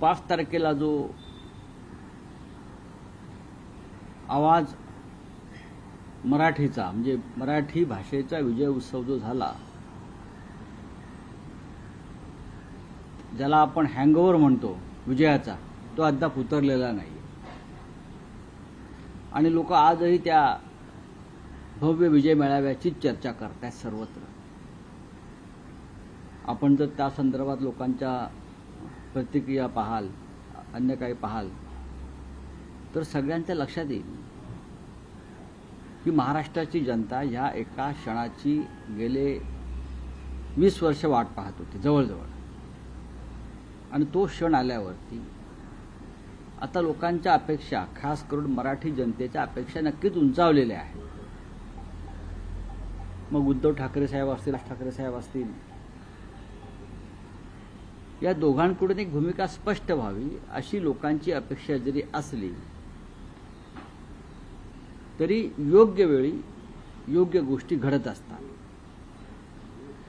5 तारखेला जो आवाज मराठीचा म्हणजे मराठी भाषेचा विजय उत्सव जो झाला, ज्याला आपण हँगओव्हर म्हणतो विजयाचा, तो अद्याप उतरलेला नाही आणि लोक आजही त्या भव्य विजय मेळाव्याची चर्चा करतायत सर्वत्र. आपण जर त्या संदर्भात लोकांच्या प्रतिक्रिया पाहाल, अन्य काही पाहाल, तर सगळ्यांच्या लक्षात येईल की महाराष्ट्राची जनता ह्या एका क्षणाची गेले 20 वर्ष वाट पाहत होती जवळजवळ. आणि तो क्षण आल्यावरती आता लोकांच्या अपेक्षा, खास करून मराठी जनतेच्या अपेक्षा नक्कीच उंचावलेल्या आहेत. मग उद्धव ठाकरे साहेब असतील, राज ठाकरे साहेब असतील, या दोघांकडून एक भूमिका स्पष्ट व्हावी अशी लोकांची अपेक्षा जरी असली तरी योग्य वेळी योग्य गोष्टी घडत असतात.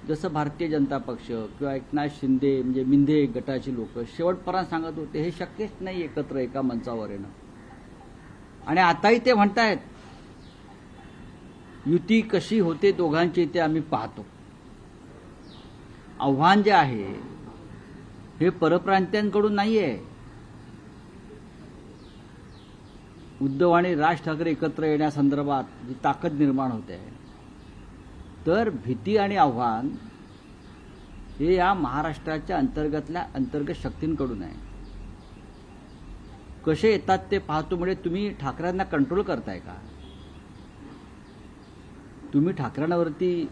जसं भारतीय जनता पक्ष किंवा एकनाथ शिंदे म्हणजे मिंदे गटाची लोक शेवटपर्यंत सांगत होते हे शक्यच नाही एकत्र एका मंचावर येणं, आणि आताही ते म्हणतायत युती कशी होते दोघांची ते आम्ही पाहतो. आव्हान जे आहे हे परप्रांतीयांकडून नाहीये. उद्धव आणि राज ठाकरे एकत्र येण्यासंदर्भात जी ताकद निर्माण होते, तर भीती आणि आव्हान हे या महाराष्ट्राच्या अंतर्गत शक्तींकडून आहे. कसे येतात ते पाहतो. म्हणजे तुम्ही ठाकरेंना कंट्रोल करताय का? तुम्ही ठाकरेंवरती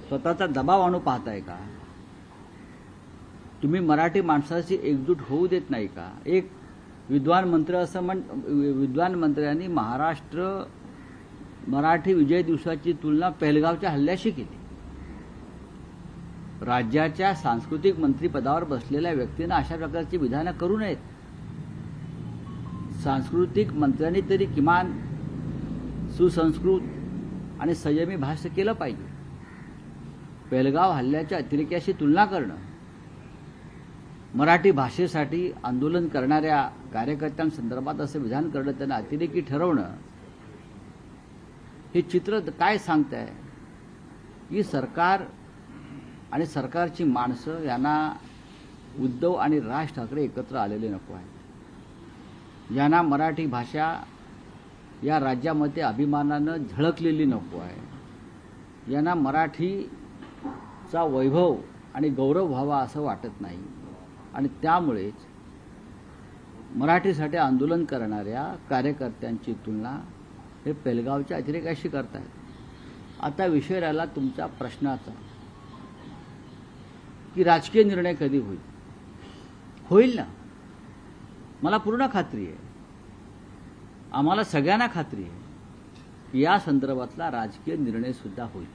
स्वतःचा दबाव आणू पाहताय का? तुम्ही मराठी माणसाची एकजूट होऊ देत नाही का? एक विद्वान मंत्र्यांनी मराठी विजय दिवसाची तुलना पहलगावच्या हल्ल्याशी केली. राज्याच्या सांस्कृतिक मंत्रिपदावर बसलेल्या व्यक्तींना अशा प्रकारची विधानं करू नयेत. सांस्कृतिक मंत्र्यांनी तरी किमान सुसंस्कृत आणि संयमी भाष्य केलं पाहिजे. पहलगाव हल्ल्याच्या अतिरेक्याशी तुलना करणं, मराठी भाषेसाठी आंदोलन करणाऱ्या कार्यकर्त्यांसंदर्भात असं विधान करणं, त्यांना अतिरेकी ठरवणं, हे चित्र काय सांगतंय की सरकार आणि सरकारची माणसं यांना उद्धव आणि राज ठाकरे एकत्र आलेले नको आहे. यांना मराठी भाषा या राज्यामध्ये अभिमानानं झळकलेली नको आहे. यांना मराठीचा वैभव आणि गौरव व्हावा असं वाटत नाही. आणि त्यामुळेच मराठीसाठी आंदोलन करणाऱ्या कार्यकर्त्यांची तुलना हे पेलगावच्या अतिरेकाशी करतायत. आता विषय राहिला तुमच्या प्रश्नाचा की राजकीय निर्णय कधी होईल. होईल ना, मला पूर्ण खात्री आहे, आम्हाला सगळ्यांना खात्री आहे की या संदर्भातला राजकीय निर्णय सुद्धा होईल.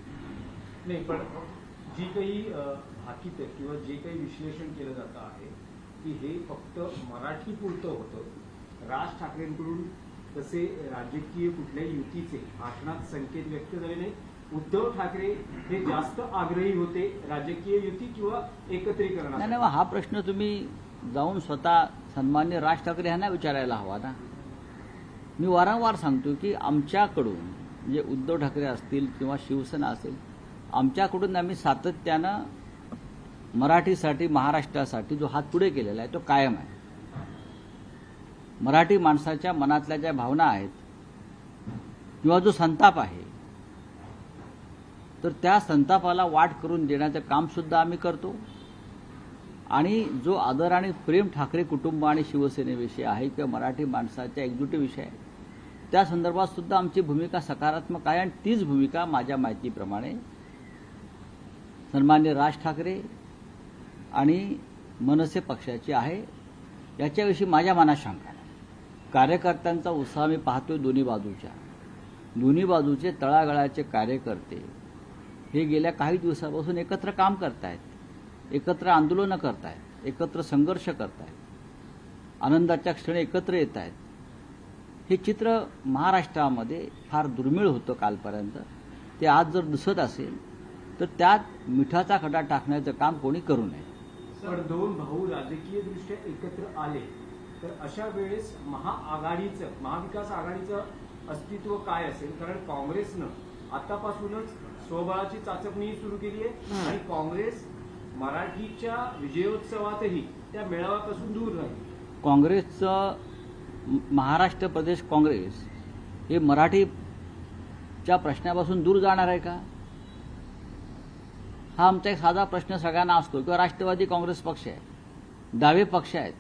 नाही, पण जी काही भाकीत किंवा जे काही विश्लेषण केलं जातं आहे की हे फक्त मराठी पुरतं होतं. राज ठाकरेंकडून तसे राजकीय कुठल्याही युतीचे भाषणात संकेत व्यक्त झाले नाही. उद्धव ठाकरे हे जास्त आग्रही होते राजकीय युती किंवा एकत्रीकरणात. नाही, हा प्रश्न तुम्ही जाऊन स्वतः सन्मान्य राज ठाकरे यांना विचारायला हवा ना. मी वारंवार सांगतो की आमच्याकडून म्हणजे उद्धव ठाकरे असतील किंवा शिवसेना असेल, आमच्याकडून आम्ही सातत्यानं मराठीसाठी, महाराष्ट्रासाठी जो हात पुढे केलेला आहे तो कायम आहे. मराठी माणसाच्या मनातल्या ज्या भावना आहेत किंवा जो संताप आहे, तर त्या संतापाला वाट करून देण्याचं काम सुद्धा आम्ही करतो. आणि जो आदर आणि प्रेम ठाकरे कुटुंब आणि शिवसेनेविषयी आहे किंवा मराठी माणसाच्या एकजुटीविषयी आहे, त्या संदर्भात सुद्धा आमची भूमिका सकारात्मक आहे. आणि तीच भूमिका माझ्या माहितीप्रमाणे सन्मान्य राज ठाकरे आणि मनसे पक्षाची आहे. याच्याविषयी माझ्या मनात शंका नाही. कार्यकर्त्यांचा उत्साह मी पाहतोय दोन्ही बाजूचे तळागाळाचे कार्यकर्ते हे गेल्या काही दिवसापासून एकत्र काम करतायत, एकत्र आंदोलनं करतायत, एकत्र संघर्ष करतायत, आनंदाच्या क्षणी एकत्र येत आहेत. हे चित्र महाराष्ट्रामध्ये फार दुर्मिळ होतं कालपर्यंत. ते आज जर दिसत असेल तर त्यात मिठाचा खडा टाकण्याचं काम कोणी करू नये. पण दोन भाऊ राजकीय दृष्ट्या एकत्र आले तर अशा वेळेस महाविकास आघाडीचं अस्तित्व काय असेल? कारण काँग्रेसनं आतापासूनच स्वबळाची चाचपणी सुरू केली आहे आणि काँग्रेस मराठीच्या विजयोत्सवातही त्या मेळाव्यापासून दूर राहील. काँग्रेसचं महाराष्ट्र प्रदेश काँग्रेस हे मराठीच्या प्रश्नापासून दूर जाणार आहे का? हा आमचा एक साधा प्रश्न सगळ्यांना असतो. किंवा राष्ट्रवादी काँग्रेस पक्ष आहे, डावे पक्ष आहेत.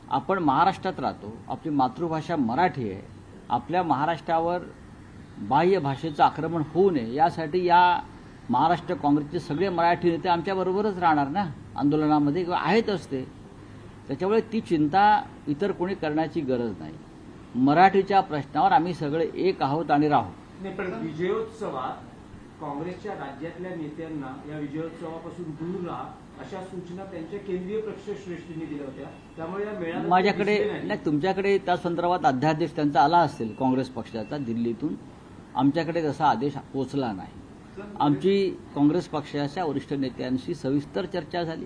आपण महाराष्ट्रात राहतो, आपली मातृभाषा मराठी आहे. आपल्या महाराष्ट्रावर बाह्य भाषेचं आक्रमण होऊ नये यासाठी या महाराष्ट्र काँग्रेसचे सगळे मराठी नेते आमच्याबरोबरच राहणार ना आंदोलनामध्ये, किंवा आहेतच ते. त्याच्यामुळे ती चिंता इतर कोणी करण्याची गरज नाही. मराठीच्या प्रश्नावर आम्ही सगळे एक आहोत आणि राहू. नाही, पण विजयोत्सवात काँग्रेसच्या राज्यातल्या नेत्यांना या विजयोत्सवापासून दूर राहा अशा सूचना त्यांच्या केंद्रीय पक्षश्रेष्ठींनी दिल्या होत्या. त्यामुळे या मेळाव्यात माझ्याकडे दिसले नाही. नाही, तुमच्याकडे त्या संदर्भात अध्यादेश त्यांचा आला असेल काँग्रेस पक्षाचा दिल्लीतून. आमच्याकडे तसा आदेश पोचला नाही. आमची काँग्रेस पक्षाच्या वरिष्ठ नेत्यांशी सविस्तर चर्चा झाली.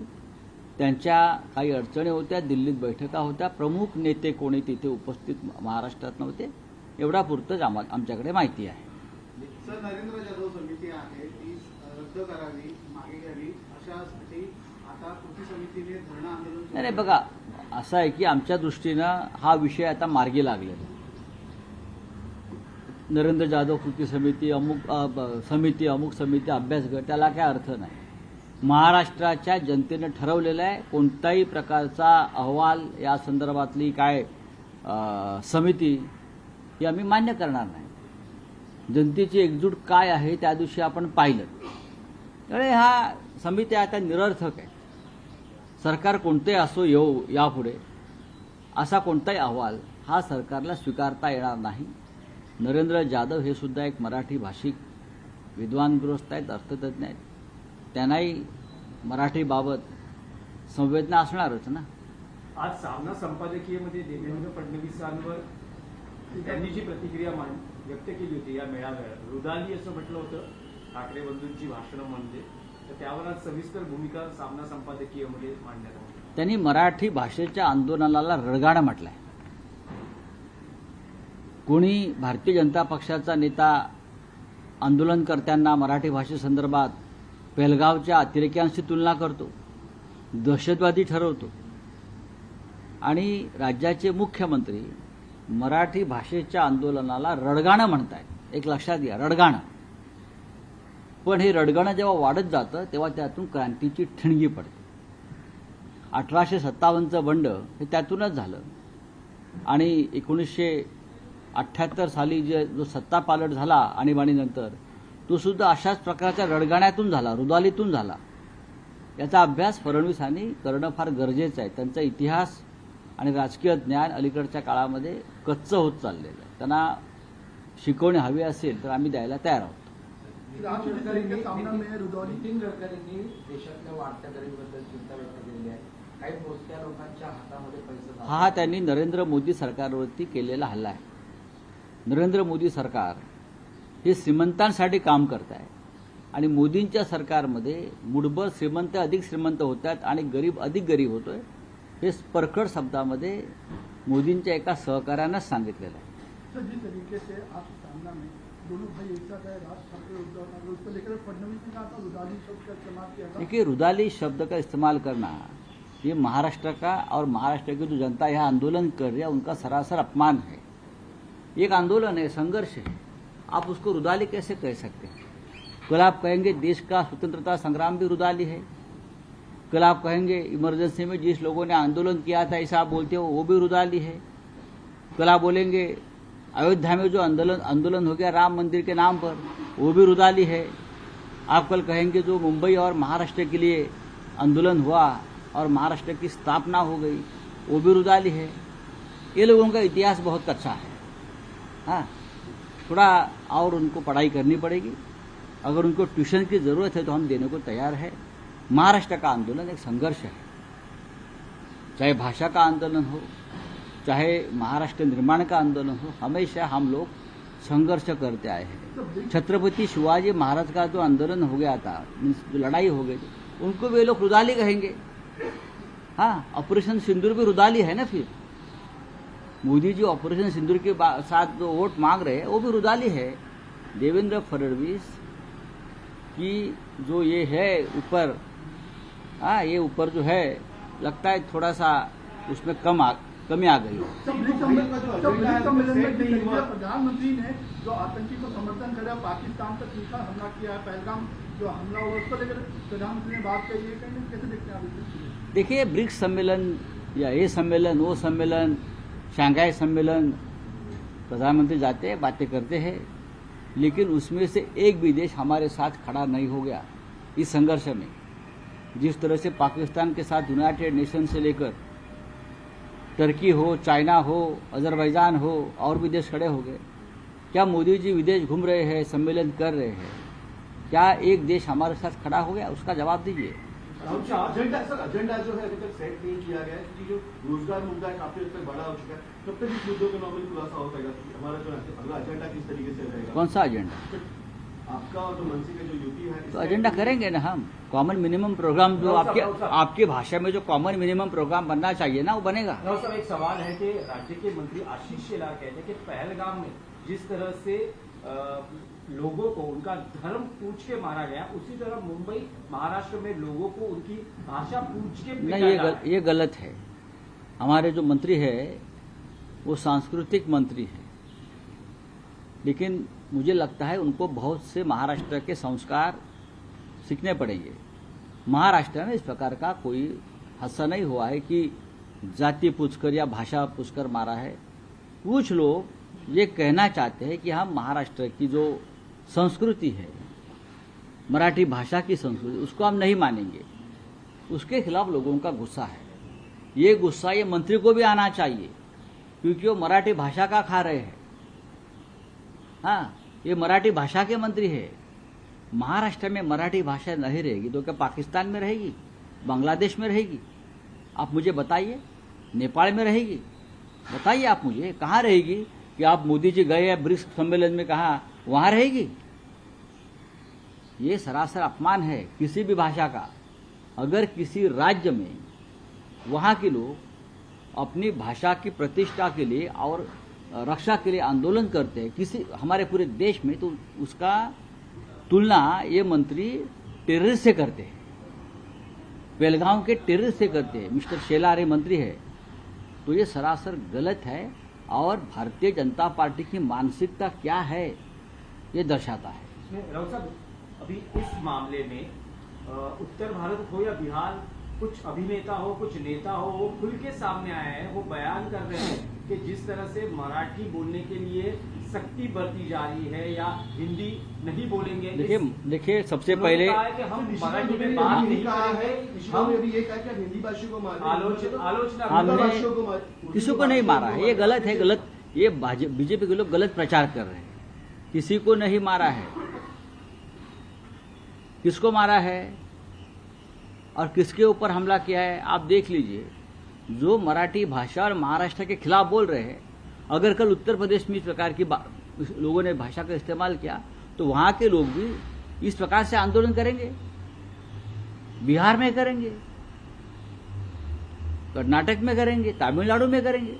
त्यांच्या काही अडचणी होत्या, दिल्लीत बैठका होत्या. प्रमुख नेते कोणी तिथे उपस्थित महाराष्ट्रात नव्हते, एवढा पुरतंच आमच्याकडे माहिती आहे. सर, नरेंद्र जाधव समिती आहे ती रद्द करावी, मागे घ्यावी अशासाठी आता कृती समितीने धरणं आंदोलन सुरू नाही बघा, असं आहे की आमच्या दृष्टीनं हा विषय आता मार्गी लागलेला आहे. नरेंद्र जाधव कृती समिती, अमुक समिती, अभ्यास गट, त्याला काय अर्थ नाही. महाराष्ट्राच्या जनतेनं ठरवलेलं आहे. कोणताही प्रकारचा अहवाल या संदर्भातली काय समिती ही आम्ही मान्य करणार नाही. जनतेची एकजूट काय आहे त्या दिवशी आपण पाहिलं. त्यामुळे हा समिती आता निरर्थक आहे. सरकार कोणते असो येऊ यापुढे असा कोणताही अहवाल हा सरकारला स्वीकारता येणार नाही. नरेंद्र जाधव हे सुद्धा एक मराठी भाषिक विद्वान गृहस्थ आहेत, अर्थतज्ञ आहेत. त्यांनाही मराठीबाबत संवेदना असणारच ना. आज सामना संपादकीयमध्ये देवेंद्र फडणवीसांवर त्यांनी जी प्रतिक्रिया व्यक्त केली होती या मेळाव्यात, रुदाली असं म्हटलं होतं ठाकरे बंधूंची भाषणं म्हणजे, तर त्यावर आज सविस्तर भूमिका सामना संपादकीयमध्ये मांडण्यात आली. त्यांनी मराठी भाषेच्या आंदोलनाला रडगाणं म्हटलंय. कोणी भारतीय जनता पक्षाचा नेता आंदोलनकर्त्यांना मराठी भाषेसंदर्भात पेहलगावच्या अतिरेक्यांशी तुलना करतो, दहशतवादी ठरवतो, आणि राज्याचे मुख्यमंत्री मराठी भाषेच्या आंदोलनाला रडगाणं म्हणतायत. एक लक्षात घ्या, रडगाणं. पण हे रडगाणं जेव्हा वाढत जातं तेव्हा त्यातून क्रांतीची ठिणगी पडते. 1857चं बंड हे त्यातूनच झालं. आणि 1978 साली जो सत्तापालट झाला आणीबाणीनंतर, तो सुद्धा अशाच प्रकारच्या रडगाण्यातून झाला, रुदालीतून झाला. याचा अभ्यास फडणवीसांनी करणं फार गरजेचं आहे. त्यांचा इतिहास आणि राजकीय ज्ञान अलीकडच्या काळामध्ये कच्चं होत चाललेलं आहे. त्यांना शिकवणी हवी असेल तर आम्ही द्यायला तयार आहोत. नितीन गडकरींनी देशातल्या वाढत्या गरिबीबद्दल चिंता व्यक्त केली आहे. काही मोजक्या लोकांच्या हातामध्ये पैसे हा त्यांनी नरेंद्र मोदी सरकारवरती केलेला हल्ला आहे. नरेंद्र मोदी सरकार हे श्रीमंतांसाठी काम करत आहे आणि मोदींच्या सरकारमध्ये मुठभर श्रीमंत अधिक श्रीमंत होतात आणि गरीब अधिक गरीब होतोय, हे परखड शब्दामध्ये मोदींच्या एका सहकार्यानंच सांगितलेलं आहे. सर, जिस तरीके से आप सामना में दोनों भाई एक साथ है, राज ठाकरे उद्धव ठाकरे, उसको लेकर फडणवीस ने कहा था रुदाली शब्द का इस्तेमाल किया था. देखिए, रुदाली शब्द का इस्तेमाल करना ये महाराष्ट्र का और महाराष्ट्र की जो जनता यहाँ आंदोलन कर रही है उनका सरासर अपमान है. एक आंदोलन है, संघर्ष है, आप उसको रुदाली कैसे कह सकते हैं? कल आप कहेंगे देश का स्वतंत्रता संग्राम भी रुदाली है. कल आप कहेंगे इमरजेंसी में जिस लोगों ने आंदोलन किया था ऐसा आप बोलते हो वो भी रुदाली है. कल आप बोलेंगे अयोध्या में जो आंदोलन हो गया राम मंदिर के नाम पर, वो भी रुदाली है. आप कल कहेंगे जो मुंबई और महाराष्ट्र के लिए आंदोलन हुआ और महाराष्ट्र की स्थापना हो गई, वो भी रुदाली है. ये लोगों का इतिहास बहुत कच्चा है. हाँ, थोड़ा और उनको पढ़ाई करनी पड़ेगी. अगर उनको ट्यूशन की ज़रूरत है तो हम देने को तैयार है. महाराष्ट्र का आंदोलन एक संघर्ष है, चाहे भाषा का आंदोलन हो, चाहे महाराष्ट्र निर्माण का आंदोलन हो, हमेशा हम लोग संघर्ष करते आए हैं. छत्रपति शिवाजी महाराज का जो आंदोलन हो गया था, जो लड़ाई हो गई थी, उनको वे लोग रुदाली कहेंगे. हाँ, ऑपरेशन सिंदूर भी रुदाली है ना। फिर मोदी जी ऑपरेशन सिंदूर के साथ जो वोट मांग रहे हैं वो भी रुदाली है। देवेंद्र फडणवीस की जो ये है ऊपर, हाँ, ये ऊपर जो है लगता है थोड़ा सा उसमें कमी आ गई। सम्मेलन में प्रधानमंत्री ने जो आतंकी को समर्थन कर पाकिस्तान पर तीखा हमला किया है, पहलगाम जो हमला हुआ उसको लेकर प्रधानमंत्री ने बात कही है, कहीं कैसे देखते हैं आप? देखिए, ब्रिक्स सम्मेलन या ये सम्मेलन वो सम्मेलन, शंघाई सम्मेलन, प्रधानमंत्री जाते हैं, बातें करते हैं, लेकिन उसमें से एक भी देश हमारे साथ खड़ा नहीं हो गया इस संघर्ष में। जिस तरह से पाकिस्तान के साथ यूनाइटेड नेशन से लेकर टर्की हो, चाइना हो, अजरबैजान हो, और भी देश खड़े हो गए। क्या मोदी जी विदेश घूम रहे हैं, सम्मेलन कर रहे हैं, क्या एक देश हमारे साथ खड़ा हो गया? उसका जवाब दीजिए। एजेंडा जो है अभी तक सेट नहीं किया गया है, क्योंकि जो रोजगार मुद्दा है काफी हद तक बड़ा हो चुका है। कब तक इस मुद्दों का नॉर्मल खुलासा हो पाएगा? हमारा जो अगला एजेंडा किस तरीके से रहेगा? कौन सा एजेंडा? आपका और जो मंत्री का जो यूपी है, तो एजेंडा करेंगे ना हम। कॉमन मिनिमम प्रोग्राम जो आपके भाषा में जो कॉमन मिनिमम प्रोग्राम बनना चाहिए ना, वो बनेगा। साहब, एक सवाल है कि राज्य के मंत्री आशीष शेलार कहते हैं कि पहलगाम में जिस तरह से लोगों को उनका धर्म पूछ के मारा गया, उसी तरह मुंबई महाराष्ट्र में लोगों को उनकी भाषा पूछ के नहीं, ये गलत है। हमारे जो मंत्री है वो सांस्कृतिक मंत्री है, लेकिन मुझे लगता है उनको बहुत से महाराष्ट्र के संस्कार सीखने पड़ेंगे। महाराष्ट्र में इस प्रकार का कोई हादसा नहीं हुआ है कि जाति पूछकर या भाषा पूछकर मारा है। कुछ लोग ये कहना चाहते हैं कि हम महाराष्ट्र की जो संस्कृति है, मराठी भाषा की संस्कृति, उसको हम नहीं मानेंगे। उसके खिलाफ लोगों का गुस्सा है। ये गुस्सा ये मंत्री को भी आना चाहिए, क्योंकि वो मराठी भाषा का खा रहे हैं। हाँ, ये मराठी भाषा के मंत्री है। महाराष्ट्र में मराठी भाषा नहीं रहेगी तो क्या पाकिस्तान में रहेगी, बांग्लादेश में रहेगी? आप मुझे बताइए। नेपाल में रहेगी? बताइए आप मुझे, कहाँ रहेगी? कि आप मोदी जी गए हैं ब्रिक्स सम्मेलन में, कहाँ वहां रहेगी? ये सरासर अपमान है किसी भी भाषा का। अगर किसी राज्य में वहां के लोग अपनी भाषा की प्रतिष्ठा के लिए और रक्षा के लिए आंदोलन करते हैं किसी हमारे पूरे देश में, तो उसका तुलना ये मंत्री टेररिस्ट से करते हैं, पहलगाम के टेररिस्ट से करते हैं। मिस्टर शेलार ये मंत्री है, तो ये सरासर गलत है और भारतीय जनता पार्टी की मानसिकता क्या है ये दर्शाता है। राउत साहब, अभी इस मामले में उत्तर भारत हो या बिहार, कुछ अभिनेता हो, कुछ नेता हो, वो खुल के सामने आए हैं, वो बयान कर रहे हैं कि जिस तरह से मराठी बोलने के लिए सख्ती बरती जा रही है या हिंदी नहीं बोलेंगे। देखिए सबसे पहले कि हम मराठी में बात नहीं करेंगे, हम अभी ये कहा कि हिंदी भाषी को आलोचना हमने किसी को नहीं मारा है। ये गलत है, गलत। ये बीजेपी के लोग गलत प्रचार कर रहे हैं। किसी को नहीं मारा है। किसको मारा है और किसके ऊपर हमला किया है आप देख लीजिए। जो मराठी भाषा और महाराष्ट्र के खिलाफ बोल रहे हैं, अगर कल उत्तर प्रदेश में इस प्रकार की लोगों ने भाषा का इस्तेमाल किया तो वहां के लोग भी इस प्रकार से आंदोलन करेंगे। बिहार में करेंगे, कर्नाटक में करेंगे, तमिलनाडु में करेंगे।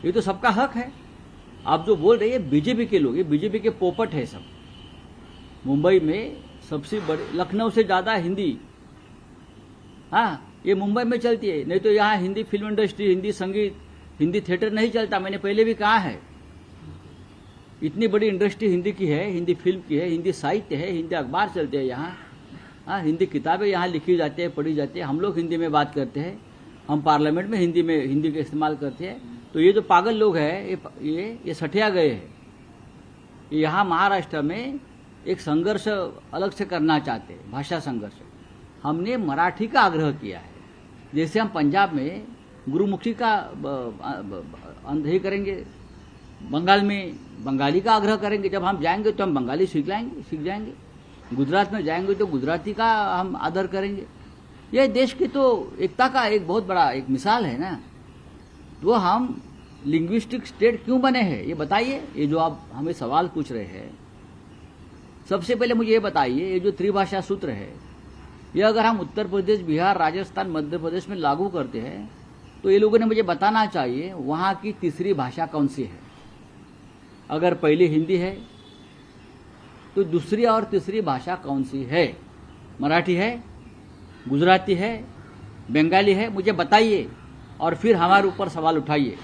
ये तो सबका हक है। आप जो बोल रहे हैं बीजेपी के लोग, ये बीजेपी के पोपट है सब। मुंबई में सबसे बड़े, लखनऊ से ज्यादा हिंदी, हाँ, ये मुंबई में चलती है। नहीं तो यहाँ हिंदी फिल्म इंडस्ट्री, हिंदी संगीत, हिंदी थिएटर नहीं चलता। मैंने पहले भी कहा है, इतनी बड़ी इंडस्ट्री हिंदी की है, हिंदी फिल्म की है, हिंदी साहित्य है, हिंदी अखबार चलते हैं यहाँ। हाँ, हिंदी किताबें यहाँ लिखी जाती है, पढ़ी जाती है। हम लोग हिंदी में बात करते हैं, हम पार्लियामेंट में हिंदी का इस्तेमाल करते हैं। तो ये जो पागल लोग हैं ये सठिया गए हैं। यहाँ महाराष्ट्र में एक संघर्ष अलग से करना चाहते हैं, भाषा संघर्ष। हमने मराठी का आग्रह किया है। जैसे हम पंजाब में गुरुमुखी का अंधे करेंगे, बंगाल में बंगाली का आग्रह करेंगे। जब हम जाएंगे तो हम बंगाली सीख जाएंगे। गुजरात में जाएंगे तो गुजराती का हम आदर करेंगे। यह देश की तो एकता का एक बहुत बड़ा एक मिसाल है ना। तो हम लिंग्विस्टिक स्टेट क्यों बने हैं ये बताइए। ये जो आप हमें सवाल पूछ रहे हैं, सबसे पहले मुझे ये बताइए, ये जो त्रिभाषा सूत्र है ये अगर हम उत्तर प्रदेश, बिहार, राजस्थान, मध्य प्रदेश में लागू करते हैं तो ये लोगों ने मुझे बताना चाहिए वहाँ की तीसरी भाषा कौन सी है। अगर पहली हिंदी है तो दूसरी और तीसरी भाषा कौन सी है? मराठी है, गुजराती है, बंगाली है? मुझे बताइए और फिर हमारे ऊपर सवाल उठाइए।